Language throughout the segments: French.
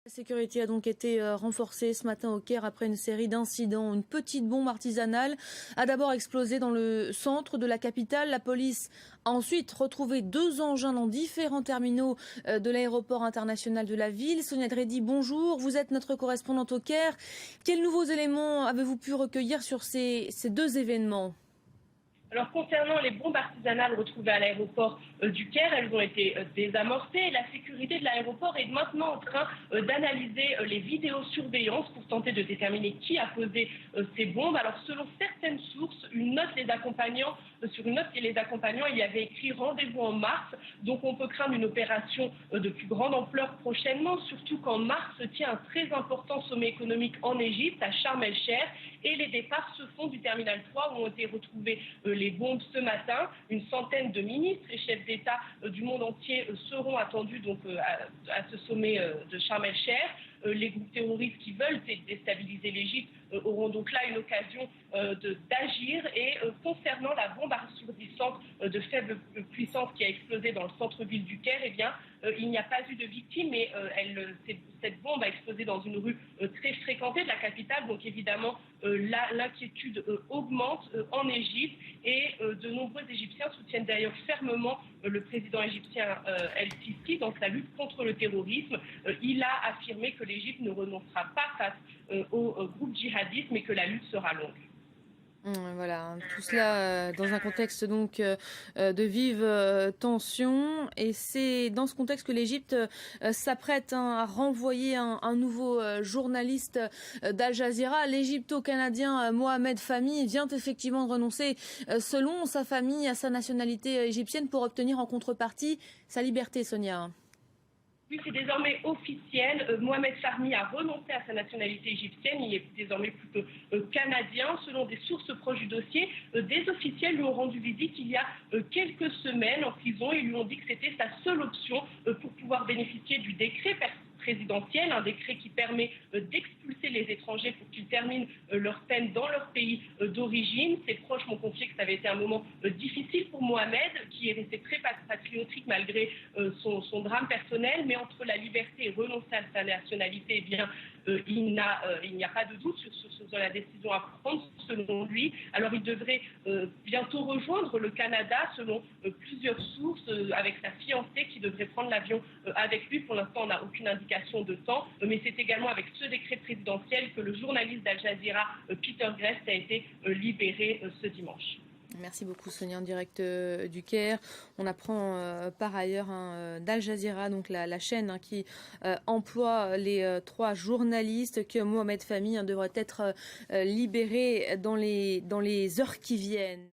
La sécurité a donc été renforcée ce matin au Caire après une série d'incidents. Une petite bombe artisanale a d'abord explosé dans le centre de la capitale. La police a ensuite retrouvé 2 engins dans différents terminaux de l'aéroport international de la ville. Sonia Dredi, bonjour. Vous êtes notre correspondante au Caire. Quels nouveaux éléments avez-vous pu recueillir sur ces 2 événements ? Alors concernant les bombes artisanales retrouvées à l'aéroport du Caire, elles ont été désamorcées. La sécurité de l'aéroport est maintenant en train d'analyser les vidéosurveillances pour tenter de déterminer qui a posé ces bombes. Alors selon certaines sources, sur une note qui les accompagnant, il y avait écrit rendez-vous en mars. Donc on peut craindre une opération de plus grande ampleur prochainement, surtout qu'en mars se tient un très important sommet économique en Égypte, à Sharm el-Sheikh, et les départs se font du terminal 3 où ont été retrouvés les bombes ce matin. Une centaine de ministres et chefs d'État du monde entier seront attendus donc, à ce sommet de Sharm el-Sheikh. Les groupes terroristes qui veulent déstabiliser l'Égypte auront donc là une occasion d'agir. Et concernant la bombe assourdissante de faible puissance qui a explosé dans le centre-ville du Caire, eh bien, il n'y a pas eu de victimes, mais cette bombe a explosé dans une rue très fréquentée de la capitale. Donc évidemment, l'inquiétude augmente en Égypte et de nombreux Égyptiens soutiennent d'ailleurs fermement le président égyptien El-Sisi dans sa lutte contre le terrorisme. Il a affirmé que l'Égypte ne renoncera pas face au groupe djihadiste, mais que la lutte sera longue. Voilà, tout cela dans un contexte donc de vive tension, et c'est dans ce contexte que l'Égypte s'apprête à renvoyer un nouveau journaliste d'Al Jazeera. L'Égypto-Canadien Mohamed Fahmy vient effectivement de renoncer, selon sa famille, à sa nationalité égyptienne pour obtenir en contrepartie sa liberté, Sonia. Oui, c'est désormais officiel. Mohamed Fahmy a renoncé à sa nationalité égyptienne. Il est désormais plutôt canadien. Selon des sources proches du dossier, des officiels lui ont rendu visite il y a quelques semaines en prison. Ils lui ont dit que c'était sa seule option pour pouvoir bénéficier du décret présidentiel, un décret qui permet d'expulser les étrangers pour qu'ils terminent leur peine dans leur pays d'origine. Ses proches m'ont confié que ça avait été un moment difficile pour Mohamed, qui est resté très patriotique malgré son drame personnel, mais entre la liberté et renoncer à sa nationalité, eh bien, il n'y a pas de doute sur la décision à prendre, selon lui. Alors il devrait bientôt rejoindre le Canada, selon plusieurs sources, avec sa fiancée qui devrait prendre l'avion avec lui. Pour l'instant, on n'a aucune indication de temps, mais c'est également avec ce décret présidentiel que le journaliste d'Al Jazeera, Peter Grest, a été libéré ce dimanche. Merci beaucoup, Sonia, en direct du Caire. On apprend par ailleurs d'Al Jazeera, donc la chaîne qui emploie les 3 journalistes, que Mohamed Fahmy devrait être libéré dans les heures qui viennent.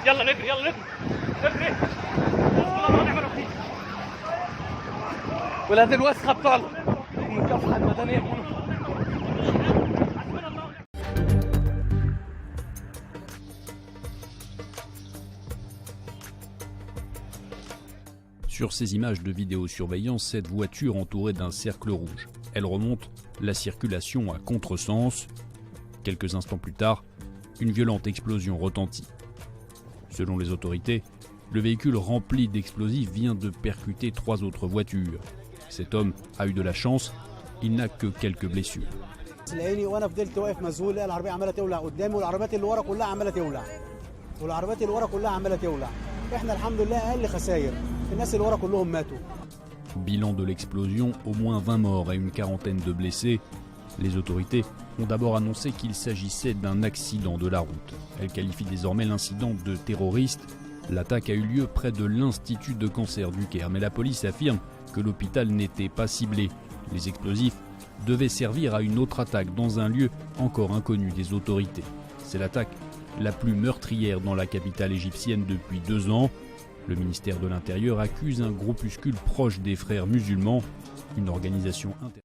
يلا نجري نجري والله ما نعمل فيه ولاد الوسخه بتوع المكافحه المدنيه. Sur ces images de vidéosurveillance, cette voiture entourée d'un cercle rouge. Elle remonte la circulation à contresens. Quelques instants plus tard, une violente explosion retentit. Selon les autorités, le véhicule rempli d'explosifs vient de percuter 3 autres voitures. Cet homme a eu de la chance, il n'a que quelques blessures. Bilan de l'explosion, au moins 20 morts et une quarantaine de blessés. Les autorités ont d'abord annoncé qu'il s'agissait d'un accident de la route. Elles qualifient désormais l'incident de terroriste. L'attaque a eu lieu près de l'Institut de cancer du Caire, mais la police affirme que l'hôpital n'était pas ciblé. Les explosifs devaient servir à une autre attaque dans un lieu encore inconnu des autorités. C'est l'attaque la plus meurtrière dans la capitale égyptienne depuis 2 ans. Le ministère de l'Intérieur accuse un groupuscule proche des frères musulmans, une organisation interne.